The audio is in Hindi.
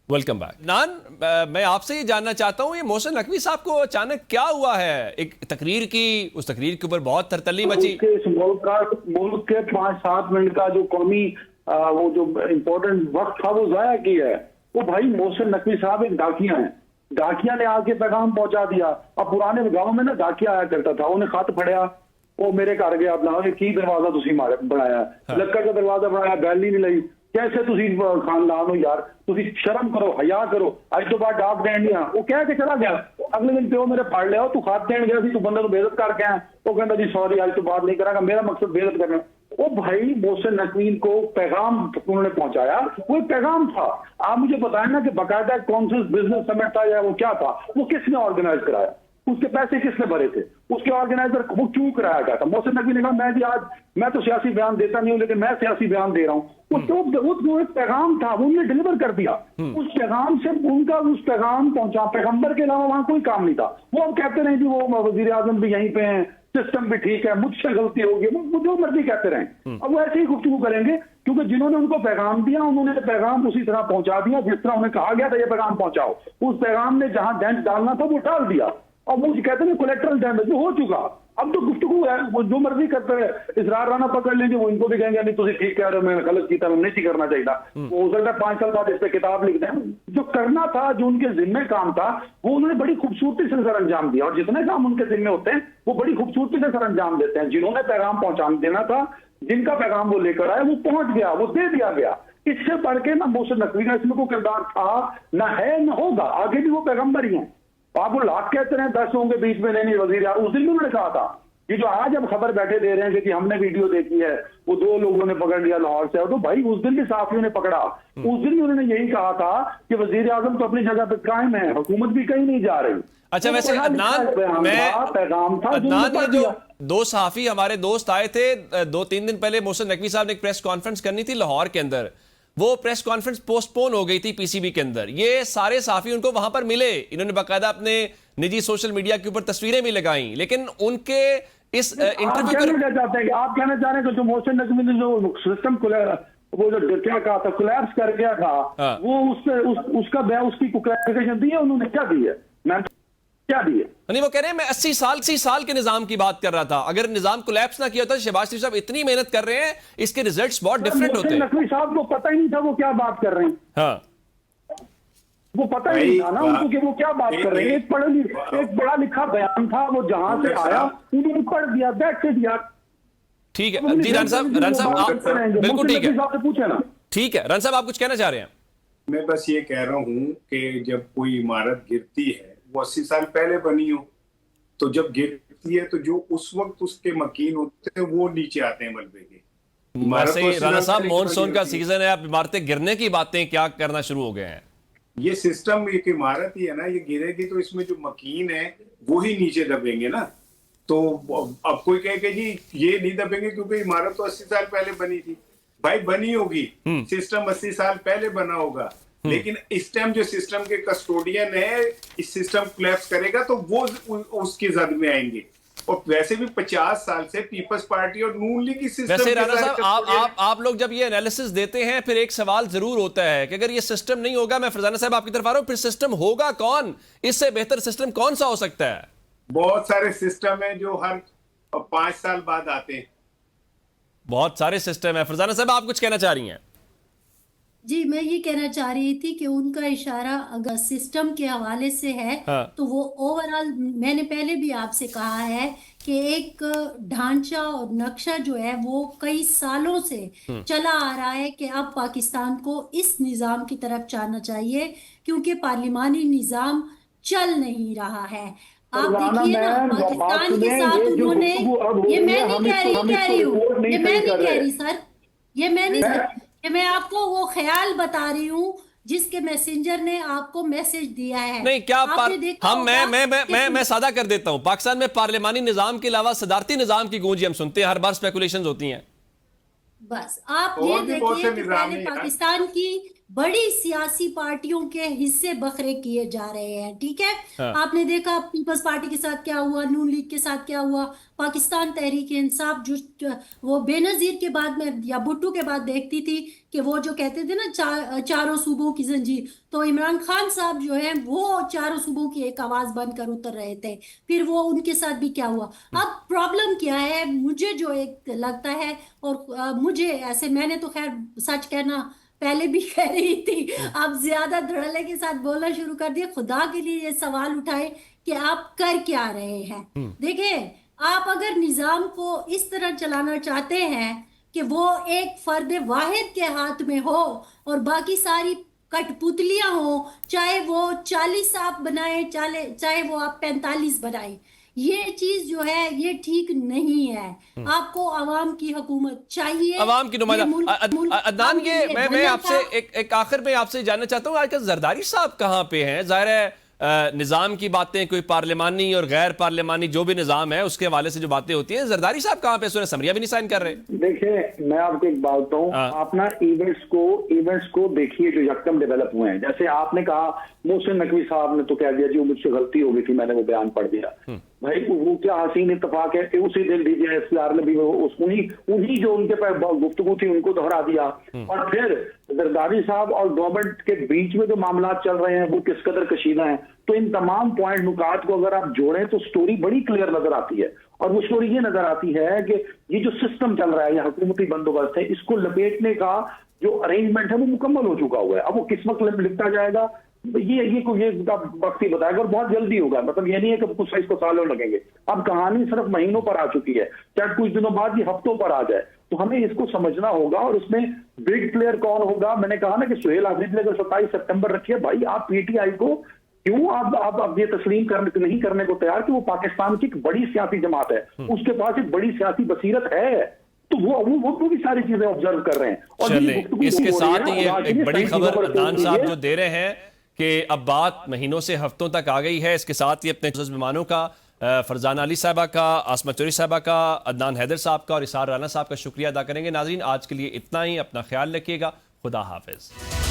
वेलकम बैक नान। मैं आपसे ये जानना चाहता हूँ, ये मोहसिन नकवी साहब को अचानक क्या हुआ है? एक तकरीर की, उस तकरीर के ऊपर बहुत तरतल्ली मची। इस मुल्क के 5-7 मिनट का जो कौमी वो जो इम्पोर्टेंट वक्त था वो जाया किया है। वो भाई मोहसिन नकवी साहब एक डाकिया हैं, डाकिया ने आके पैगाम पहुंचा दिया। अब पुराने गांव में ना डाकिया आया करता था, उन्हें खत पढ़िया, वो मेरे घर गया अपना की दरवाजा तुसी बनाया, लक्कड़ का दरवाजा बनाया, बैल नहीं लई, कैसे तुसी खानदान हो यार, तुसी शर्म करो, हया करो, अज तो बाद डाक देन नहीं। वो कह के चला गया। अगले दिन प्यो मेरे फड़ लिया, तू खत देन गया सी, तू बंदे को बेइज्जत करके आया। वो कहता जी सॉरी, आज तो बात नहीं करांगा, मेरा मकसद बेइज्जत करना। वो भाई मोहसिन नकवी को पैगाम उन्होंने पहुंचाया, वो पैगाम था। आप मुझे बताएं ना कि बाकायदा कौन सा बिजनेस समिट था या वो क्या था, वो किसने ऑर्गेनाइज कराया, उसके पैसे किसने भरे थे, उसके ऑर्गेनाइजर वो क्यों कराया गया था? मोहसिन नकवी ने कहा मैं भी आज मैं तो सियासी बयान देता नहीं हूं, लेकिन मैं सियासी बयान दे रहा हूं। वो जो एक पैगाम था वो उन्होंने डिलीवर कर दिया। उस पैगाम से उनका उस पैगाम पहुंचा, पैगंबर के अलावा वहां कोई काम नहीं था। वो अब कहते रहे कि वो वजीर आजम भी यहीं पे हैं, सिस्टम भी ठीक है, मुझसे गलती होगी, वो जो मर्जी कहते रहे। अब वो ऐसे ही गुफ्तगू करेंगे, क्योंकि जिन्होंने उनको पैगाम दिया उन्होंने पैगाम उसी तरह पहुंचा दिया जिस तरह उन्हें कहा गया था ये पैगाम पहुंचाओ। उस पैगाम ने जहां डेंट डालना था वो डाल दिया। और वो कहते हैं कोलेक्ट्रल डैमेज हो चुका। अब तो गुफ्तगू है, वो जो मर्जी करते हैं, इसरार राना पकड़ लेंगे, वो इनको भी कहेंगे नहीं तुझे ठीक कह रहे हो, मैंने गलत किया, मैं नहीं करना चाहिए। वो हो सकता है 5 साल बाद इस पे किताब लिख दें। जो करना था, जो उनके जिम्मे काम था, वो उन्होंने बड़ी खूबसूरती से सर अंजाम दिया। और जितने काम उनके जिम्मे होते हैं वो बड़ी खूबसूरती से सर अंजाम देते हैं। जिन्होंने पैगाम पहुंचा देना था, जिनका पैगाम वो लेकर आए, वो पहुंच गया, वो दे दिया गया। इससे बढ़ के ना मोहसिन नकवी का इसमें कोई किरदार था, ना है, ना होगा, आगे भी वो पैगंबर ही हैं। आप वो लाख कहते रहे 10 लोगों के बीच में नहीं वजीर, उस दिन भी उन्होंने कहा था। ये जो आज हम खबर बैठे दे रहे हैं कि हमने वीडियो देखी है, वो 2 लोगों ने पकड़ लिया लाहौर से, तो भाई उस दिन भी साफियों ने पकड़ा। उस दिन भी उन्होंने यही कहा था कि वजीर आजम तो अपनी जगह पर कायम है, हुकूमत भी कहीं नहीं जा रही। अच्छा, वैसे अदनान, पैगाम था जो 2 सहाफी हमारे दोस्त आए थे 2-3 दिन पहले, मोहसिन नकवी साहब ने एक प्रेस कॉन्फ्रेंस करनी थी लाहौर के अंदर, वो प्रेस कॉन्फ्रेंस पोस्टपोन हो गई थी पीसीबी के अंदर। ये सारे सहाफी उनको वहां पर मिले, इन्होंने बाकायदा अपने निजी सोशल मीडिया के ऊपर तस्वीरें भी लगाई, लेकिन उनके इस इंटरव्यू आप कहना चाह रहे हैं कि जो मोहसिन नकवी ने जो सिस्टम वो जो क्या कहा था कोलैप्स कर गया था, वो उसकी क्लैरिफिकेशन दी है उन्होंने? क्या दी है? मैं क्या दी है? नहीं, वो कह रहे हैं मैं 80 साल के निजाम की बात कर रहा था। अगर निजाम कोलैप्स ना किया होता, शहबाज शरीफ साहब इतनी मेहनत कर रहे हैं, इसके रिजल्ट्स बहुत डिफरेंट होते हैं। नकवी साहब को पता ही नहीं था वो क्या बात कर रहे हैं। हाँ, वो पता ही नहीं था ना उनको कि वो क्या बात कर रहे हैं। एक पढ़ा लिखा बयान था, वो जहां से आया उन्होंने पढ़ दिया, बैठ से दिया। ठीक है जी रन साहब आप बिल्कुल ठीक है, पूछे ना। ठीक है रन साहब, आप कुछ कहना चाह रहे हैं? मैं बस ये कह रहा हूँ कि जब कोई इमारत गिरती है, वो 80 साल पहले बनी हो, तो जब गिरती है तो जो उस वक्त उसके मकीन होते हैं वो नीचे आते हैं मलबे के। वैसे राणा साहब, मॉनसून का सीजन है, आप इमारतें गिरने की बातें क्या करना शुरू हो गए हैं? ये सिस्टम एक इमारत ही है ना, ये गिरेगी तो इसमें जो मकीन है वो ही नीचे दबेंगे ना। तो अब कोई कहे कि जी ये नहीं दबेंगे क्योंकि इमारत तो 80 साल पहले बनी थी। भाई बनी होगी, सिस्टम 80 साल पहले बना होगा, लेकिन इस टाइम जो सिस्टम के कस्टोडियन है, इस सिस्टम कोलैप्स करेगा तो वो उसकी जद में आएंगे। और वैसे भी 50 साल से पीपल्स पार्टी और नून लीग की सिस्टम। वैसे राणा साहब, आप लोग जब ये एनालिसिस देते हैं, फिर एक सवाल जरूर होता है कि अगर ये सिस्टम नहीं होगा, मैं फरजाना साहब आपकी तरफ आ रहा हूं, फिर सिस्टम होगा कौन? इससे बेहतर सिस्टम कौन सा हो सकता है? बहुत सारे सिस्टम है जो हर 5 साल बाद आते हैं। बहुत सारे सिस्टम है। फरजाना साहब, आप कुछ कहना चाह रही हैं? जी, मैं ये कहना चाह रही थी कि उनका इशारा अगर सिस्टम के हवाले से है, हाँ। तो वो ओवरऑल, मैंने पहले भी आपसे कहा है कि एक ढांचा और नक्शा जो है वो कई सालों से चला आ रहा है कि अब पाकिस्तान को इस निज़ाम की तरफ जाना चाहिए, क्योंकि पार्लिमानी निज़ाम चल नहीं रहा है। आप देखिए ना, पाकिस्तान के साथ उन्होंने, ये मैं नहीं कह रही हूँ, ये मैं नहीं कह रही सर, ये मैं नहीं कि मैं आपको वो ख्याल बता रही हूँ जिसके मैसेंजर ने आपको मैसेज दिया है। नहीं, क्या मैं सादा कर देता हूं। पाकिस्तान में पार्लिमानी निजाम के अलावा सदारती निजाम की गूंज हम सुनते हैं, हर बार स्पेकुलेशंस होती हैं। बस आप ये देखिए कि पहले पाकिस्तान की बड़ी सियासी पार्टियों के हिस्से बखरे किए जा रहे हैं, ठीक है। हाँ। आपने देखा पीपल्स पार्टी के साथ क्या हुआ, नून लीग के साथ क्या हुआ, पाकिस्तान तहरीक इंसाफ जो वो बेनजीर के बाद में या भुट्टो के बाद देखती थी कि वो जो कहते थे ना चारों सूबों की जंजीर, तो इमरान खान साहब जो है वो चारों सूबों की एक आवाज बनकर उतर रहे थे। फिर वो उनके साथ भी क्या हुआ। अब प्रॉब्लम क्या है, मुझे जो एक लगता है, और मुझे ऐसे, मैंने तो खैर सच कहना पहले भी कह रही थी, आप ज्यादा धड़ल्ले के साथ बोलना शुरू कर दिए। खुदा के लिए ये सवाल उठाए कि आप कर क्या रहे हैं। देखिए, आप अगर निजाम को इस तरह चलाना चाहते हैं कि वो एक फर्द वाहिद के हाथ में हो और बाकी सारी कठपुतलियां हो, चाहे वो 40 आप बनाए, चाहे वो आप 45 बनाए, ये चीज जो है ये ठीक नहीं है। आपको आवाम की हुकूमत चाहिए, अवाम की ये मुल्क अदनान, ये मैं बना आपसे था। एक आखिर में आपसे जानना चाहता हूँ, आजकल जरदारी साहब कहाँ पे हैं? जाहिर है निज़ाम की बातें, कोई पार्लिमानी और गैर पार्लिमानी जो भी निज़ाम है उसके हवाले से जो बातें होती हैं, जरदारी साहब कहाँ पे? सूरह समरिया भी नहीं साइन कर रहे। देखिए, मैं आपको एक बात बताऊं, हाँ। आप ना इवेंट्स को देखिए जो यकदम डेवलप हुए हैं। जैसे आपने कहा मोहसिन नकवी साहब ने तो कह दिया जी वो मुझसे गलती हो गई थी, मैंने वो बयान पढ़ दिया। भाई वो क्या हसीन इत्तेफाक है कि उसी दिन DGSR ने भी उन्हीं जो उनके पास गुफ्तगू थी उनको दोहरा दिया। और फिर जरदारी साहब और गवर्नमेंट के बीच में जो मामला चल रहे हैं वो किस कदर कशीदा है। तो इन तमाम पॉइंट नुकात को अगर आप जोड़ें तो स्टोरी बड़ी क्लियर नजर आती है। और वो स्टोरी ये नजर आती है कि ये जो सिस्टम चल रहा है, ये हुकूमती बंदोबस्त है, इसको लपेटने का जो अरेंजमेंट है वो मुकम्मल हो चुका हुआ है। अब वो किस वक्त लिपटा जाएगा ये वक्त ही बताएगा, और बहुत जल्दी होगा। मतलब ये नहीं है कि कुछ इसको सालों लगेंगे। अब कहानी सिर्फ महीनों पर आ चुकी है, चाहे कुछ दिनों बाद ये हफ्तों पर आ जाए। तो हमें इसको समझना होगा और उसमें बिग प्लेयर कौन होगा। मैंने कहा ना कि सुहेल आफरीदी ने अगर 27 सितंबर रखी है, भाई आप PTI को क्यों आप ये तस्लीम नहीं करने को तैयार कि वो पाकिस्तान की एक बड़ी सियासी जमात है, उसके पास एक बड़ी सियासी बसीरत है। तो वो भी सारी चीजें ऑब्जर्व कर रहे हैं। और चलिए, इसके साथ ही एक बड़ी खबर अदनान साहब जो दे रहे हैं कि अब बात महीनों से हफ्तों तक आ गई है। इसके साथ ही अपने मेहमानों का, फरजाना अली साहबा का, आसमा चौधरी साहबा का, अदनान हैदर साहब का और इसार राना साहब का शुक्रिया अदा करेंगे। नाज़रीन, आज के लिए इतना ही। अपना ख्याल रखिएगा। खुदा हाफिज।